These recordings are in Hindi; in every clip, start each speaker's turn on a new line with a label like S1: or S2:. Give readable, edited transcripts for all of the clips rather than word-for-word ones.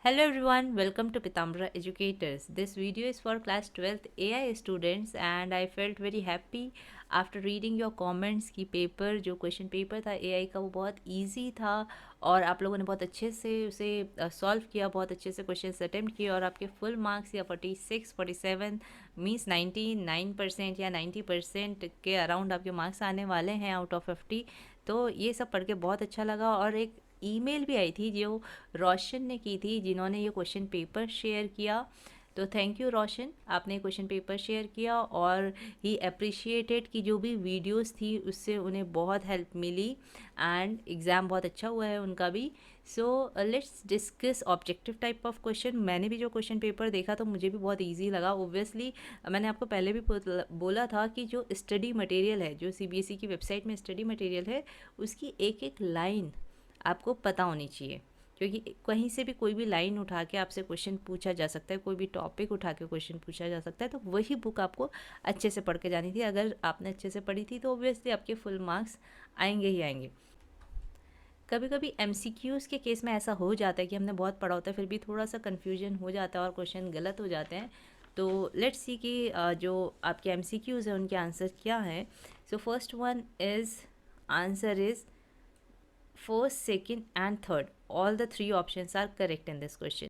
S1: Hello everyone, welcome to Pitambara Educators. This video is for class 12th AI students and I felt very happy after reading your comments कि पेपर जो क्वेश्चन पेपर था AI का वो बहुत इजी था और आप लोगों ने बहुत अच्छे से उसे सॉल्व किया, बहुत अच्छे से क्वेश्चंस अटेम्प्ट किए और आपके फुल मार्क्स या 46, 47 मीन्स 99% या 90% के अराउंड आपके मार्क्स आने वाले हैं आउट ऑफ 50। तो ये सब पढ़ के बहुत अच्छा लगा और एक ईमेल भी आई थी जो रोशन ने की थी, जिन्होंने ये क्वेश्चन पेपर शेयर किया। तो थैंक यू रोशन, आपने क्वेश्चन पेपर शेयर किया और ही अप्रिशिएटेड कि जो भी वीडियोस थी उससे उन्हें बहुत हेल्प मिली एंड एग्ज़ाम बहुत अच्छा हुआ है उनका भी। So let's discuss objective type of question. मैंने भी जो क्वेश्चन पेपर देखा तो मुझे भी बहुत इजी लगा। ओब्वियसली मैंने आपको पहले भी बोला था कि जो स्टडी मटेरियल है, जो सीबीएसई की वेबसाइट में स्टडी मटेरियल है, उसकी एक एक लाइन आपको पता होनी चाहिए, क्योंकि कहीं से भी कोई भी लाइन उठा के आपसे क्वेश्चन पूछा जा सकता है, कोई भी टॉपिक उठा के क्वेश्चन पूछा जा सकता है। तो वही बुक आपको अच्छे से पढ़ के जानी थी। अगर आपने अच्छे से पढ़ी थी तो ऑब्वियसली आपके फुल मार्क्स आएंगे ही आएंगे। कभी कभी एमसीक्यूज़ के केस में ऐसा हो जाता है कि हमने बहुत पढ़ा होता है फिर भी थोड़ा सा कन्फ्यूजन हो जाता है और क्वेश्चन गलत हो जाते हैं। तो लेट्स सी कि जो आपके एमसीक्यूज़ हैं उनके आंसर क्या हैं। So first one is, answer is first, second and third, all the three options are correct in this question.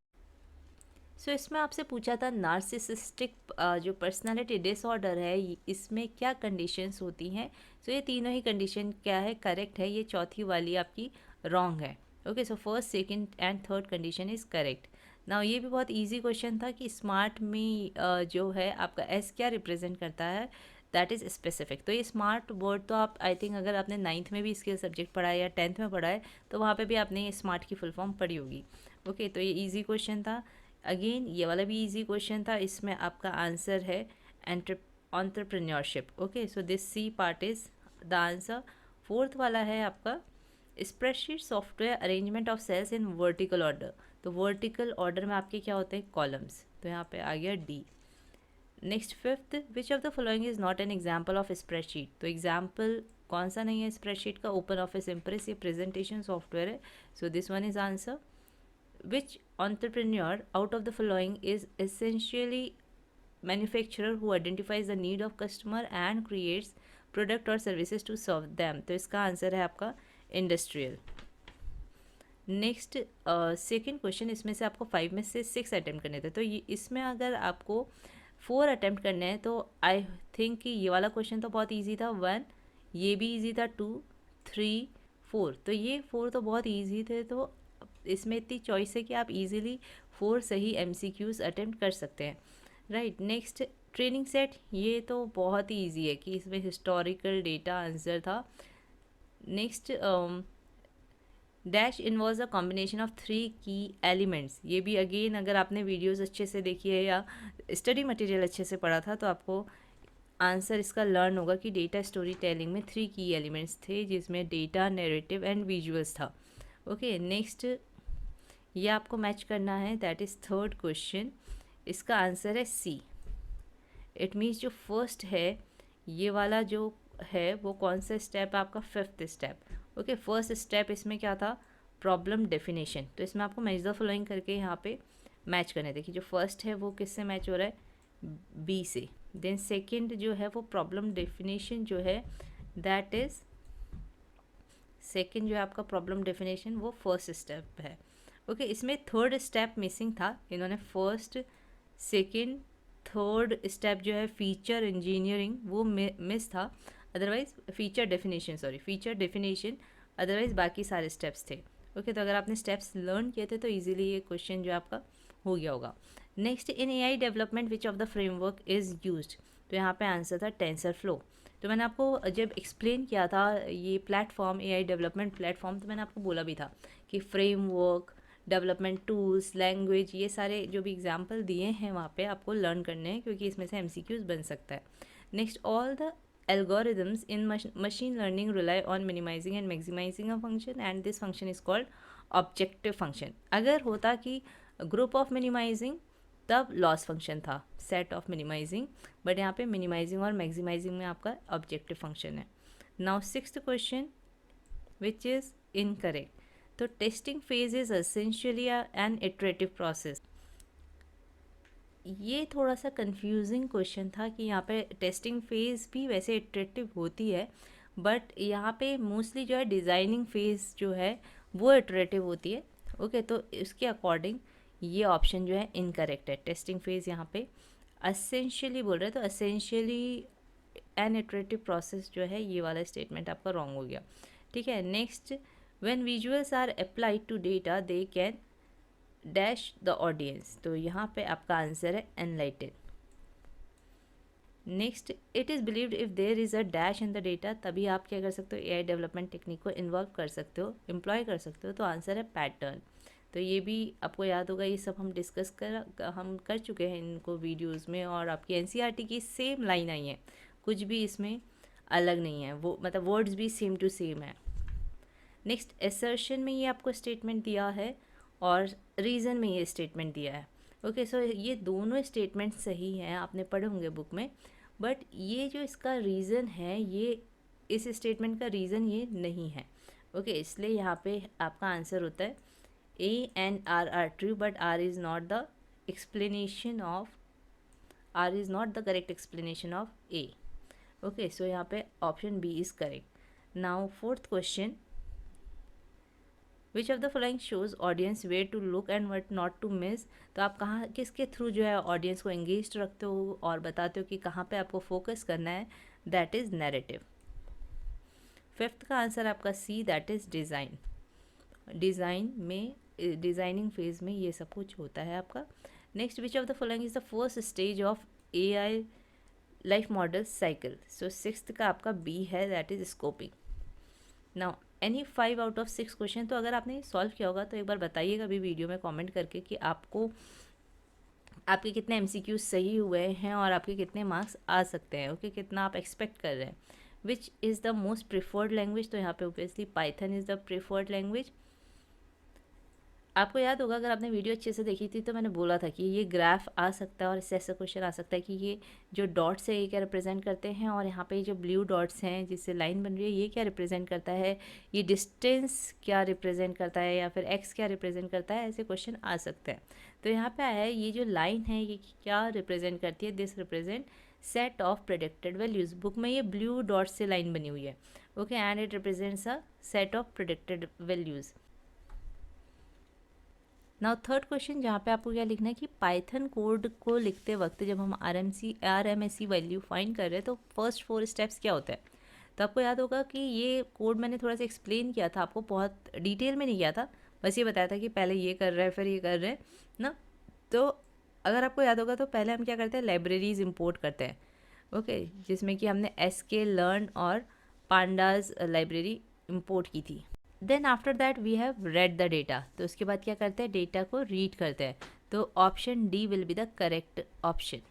S1: So इसमें आपसे पूछा था नार्सिसिस्टिक जो पर्सनालिटी डिसऑर्डर है इसमें क्या कंडीशंस होती हैं। सो ये तीनों ही कंडीशन क्या है, करेक्ट है। ये चौथी वाली आपकी रॉन्ग है। Okay, so first, second and third condition is correct. Now ये भी बहुत इजी क्वेश्चन था कि स्मार्ट में जो है आपका एस क्या रिप्रेजेंट करता है, दैट इज़ स्पेसिफिक। तो ये स्मार्ट वर्ड तो आप आई थिंक अगर आपने नाइन्थ में भी इसके सब्जेक्ट पढ़ा है या 10th में पढ़ा है तो वहाँ पे भी आपने ये स्मार्ट की फुल फॉर्म पढ़ी होगी। ओके, तो ये इजी क्वेश्चन था। अगेन ये वाला भी इजी क्वेश्चन था। इसमें आपका आंसर है entrepreneurship. Okay, so this C part is the answer. Fourth वाला है आपका spreadsheet software arrangement of cells in vertical order. तो वर्टिकल ऑर्डर में आपके क्या होते हैं, कॉलम्स। तो यहाँ पे आ गया D. Next fifth, which of the following is not an example of spreadsheet. तो एग्जाम्पल कौन सा नहीं है स्प्रेडशीट का, ओपन ऑफिस इम्प्रेस ये प्रेजेंटेशन सॉफ्टवेयर है। So this one is answer. Which entrepreneur out of the following is essentially manufacturer who identifies the need of customer and creates product or services to serve them? तो इसका आंसर है आपका इंडस्ट्रियल। नेक्स्ट सेकेंड क्वेश्चन, इसमें से आपको 5 में से 6 अटैम्प्ट करने थे। तो ये इसमें अगर आपको 4 अटैम्प्ट करने हैं तो आई थिंक कि ये वाला क्वेश्चन तो बहुत ईजी था, 1, ये भी ईजी था, 2, 3, 4। तो ये 4 तो बहुत ईजी थे। तो इसमें इतनी चॉइस है कि आप इजीली 4 सही एमसीक्यूज़ अटेम्प्ट कर सकते हैं। राइट, नेक्स्ट ट्रेनिंग सेट, ये तो बहुत ही ईजी है कि इसमें हिस्टोरिकल डेटा आंसर था। Next dash involves a combination of 3 की एलिमेंट्स। ये भी अगेन अगर आपने वीडियोस अच्छे से देखी है या स्टडी मटेरियल अच्छे से पढ़ा था तो आपको आंसर इसका लर्न होगा कि डेटा स्टोरी टेलिंग में 3 की एलिमेंट्स थे, जिसमें डेटा, नैरेटिव एंड विजुअल्स था। ओके, नेक्स्ट ये आपको मैच करना है, दैट इज़ थर्ड क्वेश्चन। इसका आंसर है सी। इट मीन्स जो फर्स्ट है ये वाला जो है वो कौन सा स्टेप है आपका, fifth step. Okay, first step इसमें क्या था, प्रॉब्लम डेफिनेशन। तो इसमें आपको मैच द फॉलोइंग करके यहाँ पे मैच करने, देखिए जो फर्स्ट है वो किससे मैच हो रहा है, बी से। देन सेकंड जो है वो प्रॉब्लम डेफिनेशन जो है दैट इज़, सेकंड जो है आपका प्रॉब्लम डेफिनेशन वो फर्स्ट स्टेप है। ओके, इसमें थर्ड स्टेप मिसिंग था, इन्होंने फर्स्ट, सेकंड, थर्ड स्टेप जो है फीचर इंजीनियरिंग वो मिस था। Otherwise feature definition, sorry feature definition, otherwise बाकी सारे स्टेप्स थे। ओके, तो अगर आपने स्टेप्स लर्न किए थे तो इजीली ये क्वेश्चन जो आपका हो गया होगा। Next, in AI development which of the framework is used. तो यहाँ पे आंसर था टेंसर फ्लो। तो मैंने आपको जब एक्सप्लेन किया था ये प्लेटफॉर्म, एआई डेवलपमेंट प्लेटफॉर्म, तो मैंने आपको बोला भी था कि फ्रेमवर्क, डेवलपमेंट टूल्स, लैंग्वेज, ये सारे जो भी एग्जांपल दिए हैं वहाँ पे आपको लर्न करने हैं, क्योंकि इसमें से एमसीक्यूज बन सकता है। Next, all the algorithms in machine learning rely on minimizing and maximizing a function and this function is called objective function। अगर होता कि ग्रुप ऑफ मिनिमाइजिंग तब लॉस फंक्शन था, सेट ऑफ मिनिमाइजिंग, बट यहाँ पे मिनिमाइजिंग और मैक्सिमाइजिंग में आपका ऑब्जेक्टिव फंक्शन है। Now sixth question which is incorrect. तो testing phase is essentially an iterative process. ये थोड़ा सा कंफ्यूजिंग क्वेश्चन था कि यहाँ पे टेस्टिंग फेज़ भी वैसे इटरेटिव होती है, बट यहाँ पे मोस्टली जो है डिज़ाइनिंग फेज़ जो है वो इटरेटिव होती है। ओके, तो इसके अकॉर्डिंग ये ऑप्शन जो है इनकरेक्ट है। टेस्टिंग फेज़ यहाँ पे असेंशियली बोल रहे हैं, तो असेंशियली एन इटरेटिव प्रोसेस जो है ये वाला स्टेटमेंट आपका रॉन्ग हो गया। ठीक है, next, when visuals are applied to data they can dash the audience, तो यहाँ पे आपका आंसर है enlightened. Next, it is believed if there is a dash in the data, तभी आप क्या कर सकते हो, एआई डेवलपमेंट टेक्निक को इन्वॉल्व कर सकते हो, एम्प्लॉय कर सकते हो, तो आंसर है पैटर्न। तो ये भी आपको याद होगा, ये सब हम कर चुके हैं इनको वीडियोस में, और आपकी एनसीईआरटी की सेम लाइन आई है, कुछ भी इसमें अलग नहीं है, वो मतलब वर्ड्स भी सेम टू सेम है। नेक्स्ट, एसर्शन में ये आपको स्टेटमेंट दिया है और रीज़न में ये स्टेटमेंट दिया है। ओके, सो ये दोनों स्टेटमेंट सही हैं, आपने पढ़े होंगे बुक में, बट ये जो इसका रीज़न है, ये इस स्टेटमेंट का रीज़न ये नहीं है। ओके, इसलिए यहाँ पे आपका आंसर होता है A and R true, but R is not the explanation of, R is not the correct explanation of A. Okay, so यहाँ पे option B is correct. Now fourth question, which of the following shows audience where to look and what not to miss, तो आप कहाँ किसके थ्रू जो है ऑडियंस को एंगेज रखते हो और बताते हो कि कहाँ पे आपको फोकस करना है, दैट इज़ नैरेटिव। फिफ्थ का आंसर आपका सी, दैट इज़ डिज़ाइन। डिज़ाइन में, डिज़ाइनिंग फेज में ये सब कुछ होता है आपका। Next, which of the following is the first stage of AI life model cycle, so sixth का आपका बी है, that is scoping. Now any 5 out of 6 question, तो अगर आपने सॉल्व किया होगा तो एक बार बताइएगा अभी वीडियो में कमेंट करके कि आपको आपके कितने एमसीक्यूज सही हुए हैं और आपके कितने मार्क्स आ सकते हैं। ओके, कितना आप एक्सपेक्ट कर रहे हैं। Which is the most preferred language, तो यहाँ पे obviously Python is the preferred language. आपको याद होगा, अगर आपने वीडियो अच्छे से देखी थी तो मैंने बोला था कि ये ग्राफ आ सकता है और इससे ऐसा क्वेश्चन आ सकता है कि ये जो डॉट्स है ये क्या रिप्रेजेंट करते हैं, और यहाँ पे जो ब्लू डॉट्स हैं जिससे लाइन बन रही है ये क्या रिप्रेजेंट करता है, ये डिस्टेंस क्या रिप्रेजेंट करता है, या फिर एक्स क्या रिप्रेजेंट करता है, ऐसे क्वेश्चन आ सकते हैं। तो यहाँ पे आया है, ये जो लाइन है ये क्या रिप्रेजेंट करती है, this represent set of predicted values. Book में ये ब्लू डॉट से लाइन बनी हुई है। Okay, and it represents a set of predicted values. Now third question, जहाँ पे आपको क्या लिखना है कि पाइथन कोड को लिखते वक्त जब हम आरएमएसई वैल्यू फाइंड कर रहे हैं तो फर्स्ट 4 स्टेप्स क्या होता है। तो आपको याद होगा कि ये कोड मैंने थोड़ा सा एक्सप्लेन किया था, आपको बहुत डिटेल में नहीं किया था, बस ये बताया था कि पहले ये कर रहे हैं फिर ये कर रहे हैं ना। तो अगर आपको याद होगा तो पहले हम क्या करते हैं, लाइब्रेरीज इम्पोर्ट करते हैं। ओके, जिसमें कि हमने sklearn और पांडाज लाइब्रेरी इम्पोर्ट की थी। Then after that we have read the data, तो उसके बाद क्या करते हैं, डेटा को रीड करते हैं। तो option D will be the correct option.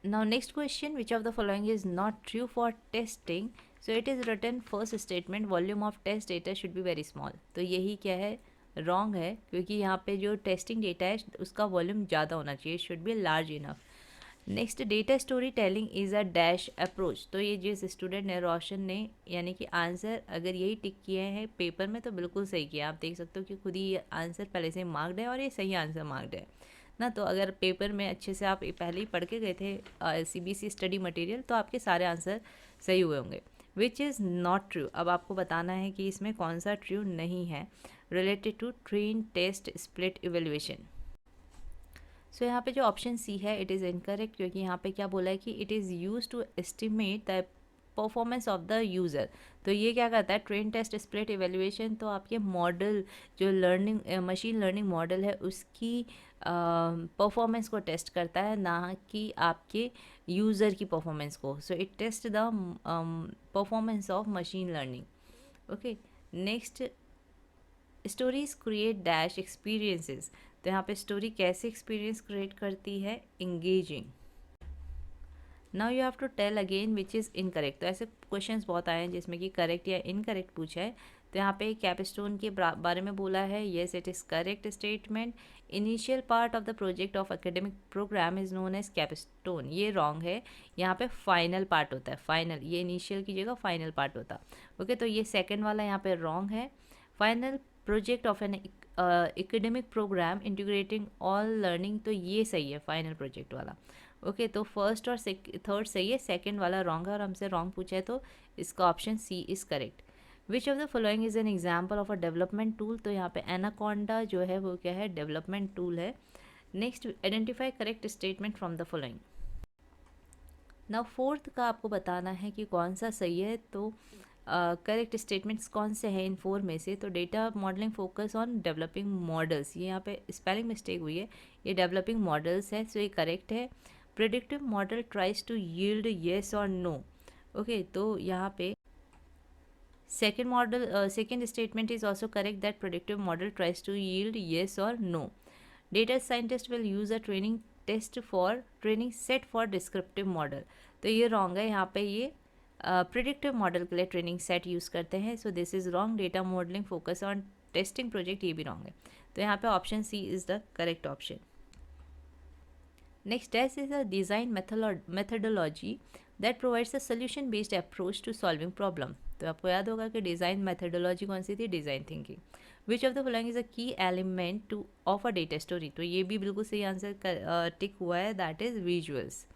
S1: Now next question, which of the following is not true for testing, so it is written first statement volume of test data should be very small, तो यही क्या है, रॉन्ग है, क्योंकि यहाँ पे जो टेस्टिंग डेटा है उसका वॉल्यूम ज़्यादा होना चाहिए, should be large enough. Next, data story telling is a dash approach, तो ये जिस स्टूडेंट ने, रोशन ने, यानी कि आंसर अगर यही टिक किए हैं पेपर में तो बिल्कुल सही किया। आप देख सकते हो कि खुद ही आंसर पहले से मार्क्ड है और ये सही आंसर मार्क्ड है ना। तो अगर पेपर में अच्छे से आप पहले ही पढ़ के गए थे सीबीएसई स्टडी मटेरियल, तो आपके सारे आंसर सही हुए होंगे। विच इज़ नॉट ट्रू, अब आपको बताना है कि इसमें कौन सा ट्रू नहीं है, related to train test split evaluation. So यहाँ पे जो ऑप्शन सी है इट इज़ इनकरेक्ट, क्योंकि यहाँ पे क्या बोला है कि it is use to estimate the performance of the user. तो ये क्या करता है, ट्रेन टेस्ट स्प्लिट इवेल्युएशन, तो आपके मॉडल जो लर्निंग मशीन लर्निंग मॉडल है उसकी परफॉर्मेंस को टेस्ट करता है, ना कि आपके यूज़र की परफॉर्मेंस को। So it test the performance of machine learning. Okay, next, stories create dash experiences, तो यहाँ पे स्टोरी कैसे एक्सपीरियंस क्रिएट करती है, engaging. Now you have to tell again which is incorrect, तो ऐसे क्वेश्चंस बहुत आए हैं जिसमें कि करेक्ट या इनकरेक्ट पूछा है, तो यहाँ पे कैपस्टोन के बारे में बोला है, yes it is correct statement. Initial part of the project of academic program is known as capstone, ये रॉन्ग है। यहाँ पे फाइनल पार्ट होता है, फाइनल, ये इनिशियल की जगह फाइनल पार्ट होता। ओके, तो ये सेकेंड वाला यहाँ पे रॉन्ग है। Final project of an academic program integrating all learning, तो ये सही है फाइनल प्रोजेक्ट वाला। ओके, तो फर्स्ट और थर्ड सही है, सेकंड वाला रॉन्ग है और हमसे रॉन्ग पूछा है, तो इसका option C is correct. Which of the following is an example of a development tool, तो यहाँ पे एनाकोंडा जो है वो क्या है, डेवलपमेंट टूल है। Next, identify correct statement from the following. Now fourth का आपको बताना है कि कौन सा सही है। तो करेक्ट स्टेटमेंट्स कौन से हैं इन 4 में से। तो data modelling focus on developing models, ये यहाँ पे स्पेलिंग मिस्टेक हुई है, ये डेवलपिंग मॉडल्स है, सो ये करेक्ट है। Predictive model tries to yield yes और नो। ओके, तो यहाँ पे second statement is also correct that predictive model tries to yield yes or no. Data scientist will use a training set for descriptive model, तो ये wrong है। यहाँ पे ये प्रिडिक्टिव मॉडल के लिए ट्रेनिंग सेट यूज़ करते हैं, so this is wrong. Data modelling focus on testing project, ये भी रॉन्ग है। तो यहाँ पे option C is the correct option. Next, DAS is a design methodology that provides a solution based approach to solving problem. तो आपको याद होगा कि डिज़ाइन मेथडोलॉजी कौन सी थी, design thinking. Which of the following is a key element to of a data story, तो ये भी बिल्कुल सही आंसर टिक हुआ है, दैट इज़ विजुअल्स।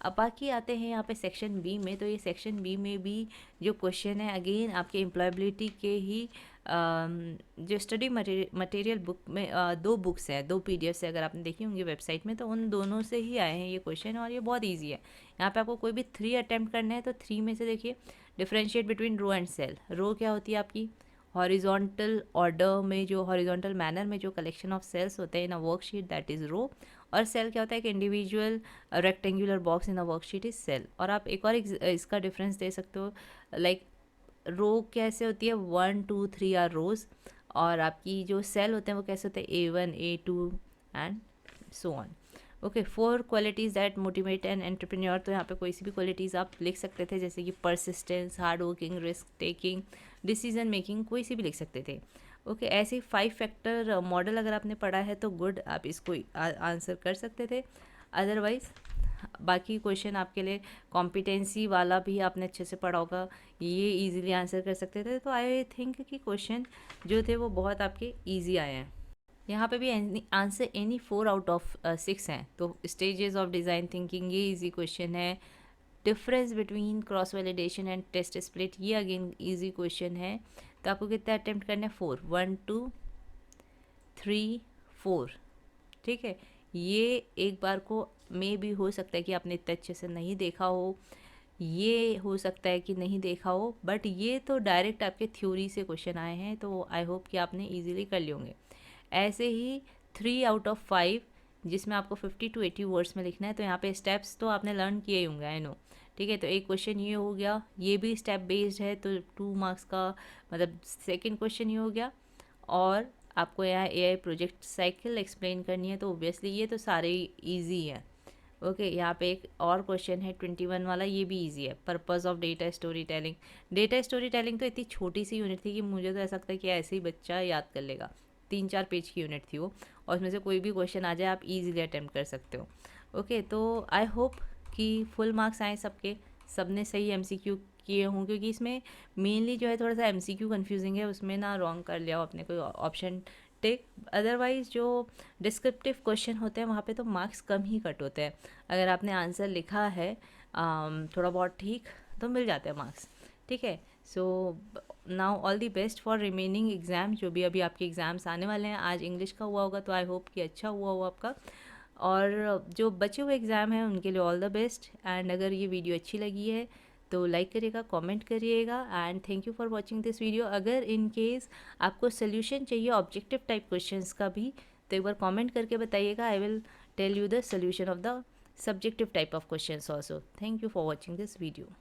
S1: अब बाकी आते हैं यहाँ पे सेक्शन बी में। तो ये सेक्शन बी में भी जो क्वेश्चन है अगेन आपके एम्प्लॉयबिलिटी के ही जो स्टडी मटेरियल बुक में 2 बुक्स हैं, 2 पीडीएफ्स है, अगर आपने देखी होंगी वेबसाइट में, तो उन दोनों से ही आए हैं ये क्वेश्चन, और ये बहुत ईजी है। यहाँ पे आपको कोई भी 3 अटैम्प्ट करने हैं, तो 3 में से देखिए, differentiate between row and cell. Row क्या होती है आपकी, हॉरिजॉन्टल ऑर्डर में, जो हॉरिजॉन्टल मैनर में जो कलेक्शन ऑफ सेल्स होते हैं in a worksheet, that is row. और सेल क्या होता है, एक individual rectangular box in a worksheet is cell. और आप एक और इसका डिफरेंस दे सकते हो, लाइक रो कैसे होती है, 1 2 3 आर रोज, और आपकी जो सेल होते हैं वो कैसे होते हैं, A1 A2 and so on. Okay, 4 qualities that motivate an entrepreneur, तो यहाँ पे कोई सी भी क्वालिटीज़ आप लिख सकते थे, जैसे कि persistence, hard working, risk taking, decision making, कोई सी भी लिख सकते थे। ओके, ऐसे 5 फैक्टर मॉडल अगर आपने पढ़ा है तो गुड, आप इसको आंसर कर सकते थे। अदरवाइज बाकी क्वेश्चन आपके लिए कॉम्पिटेंसी वाला भी आपने अच्छे से पढ़ा होगा, ये इजीली आंसर कर सकते थे। तो आई थिंक कि क्वेश्चन जो थे वो बहुत आपके इजी आए हैं। यहाँ पे भी आंसर एनी 4 आउट ऑफ 6 हैं। तो स्टेजेस ऑफ डिज़ाइन थिंकिंग, ये इजी क्वेश्चन है। Difference between cross validation and test split, ये अगेन इजी क्वेश्चन है। तो आपको कितने अटेम्प्ट करने हैं, 4, 1 2 3 4, ठीक है। ये एक बार को मे भी हो सकता है कि आपने इतने अच्छे से नहीं देखा हो, ये हो सकता है कि नहीं देखा हो, बट ये तो डायरेक्ट आपके थ्योरी से क्वेश्चन आए हैं, तो आई होप कि आपने इजीली कर लिए होंगे। ऐसे ही 3 आउट ऑफ 5 जिसमें आपको 50 to 80 वर्ड्स में लिखना है, तो यहाँ पे स्टेप्स तो आपने लर्न किए ही होंगे, आई नो, ठीक है। तो एक क्वेश्चन ये हो गया, ये भी स्टेप बेस्ड है, तो 2 मार्क्स का मतलब सेकंड क्वेश्चन ये हो गया। और आपको यहाँ AI प्रोजेक्ट साइकिल एक्सप्लेन करनी है, तो ओब्वियसली ये तो सारे ईजी हैं। ओके, यहाँ पे एक और क्वेश्चन है 21 वाला, ये भी इजी है। Purpose of data story telling, data story telling तो इतनी छोटी सी यूनिट थी कि मुझे तो ऐसा लगता है कि ऐसे ही बच्चा याद कर लेगा। 3-4 पेज की यूनिट थी वो, और उसमें से कोई भी क्वेश्चन आ जाए आप इजीली अटेम्प्ट कर सकते हो। ओके, तो आई होप कि फुल मार्क्स आए सबके, सबने सही MCQ किए हों, क्योंकि इसमें मेनली जो है थोड़ा सा MCQ कन्फ्यूजिंग है, उसमें ना रॉन्ग कर लिया हो आपने कोई ऑप्शन टिक। अदरवाइज़ जो डिस्क्रिप्टिव क्वेश्चन होते हैं वहाँ पे तो मार्क्स कम ही कट होते हैं। अगर आपने आंसर लिखा है थोड़ा बहुत ठीक, तो मिल जाते हैं मार्क्स, ठीक है। So now all the best for remaining exam, जो भी अभी आपके एग्ज़ाम्स आने वाले हैं। आज इंग्लिश का हुआ होगा, तो आई होप कि अच्छा हुआ हो आपका, और जो बचे हुए एग्ज़ाम हैं उनके लिए ऑल द बेस्ट। एंड अगर ये वीडियो अच्छी लगी है तो लाइक करिएगा, कमेंट करिएगा, and thank you for watching this video. अगर इन केस आपको सोल्यूशन चाहिए ऑब्जेक्टिव टाइप क्वेश्चंस का भी, तो एक बार कमेंट करके बताइएगा, I will tell you the solution of the subjective type of questions also. Thank you for watching this video.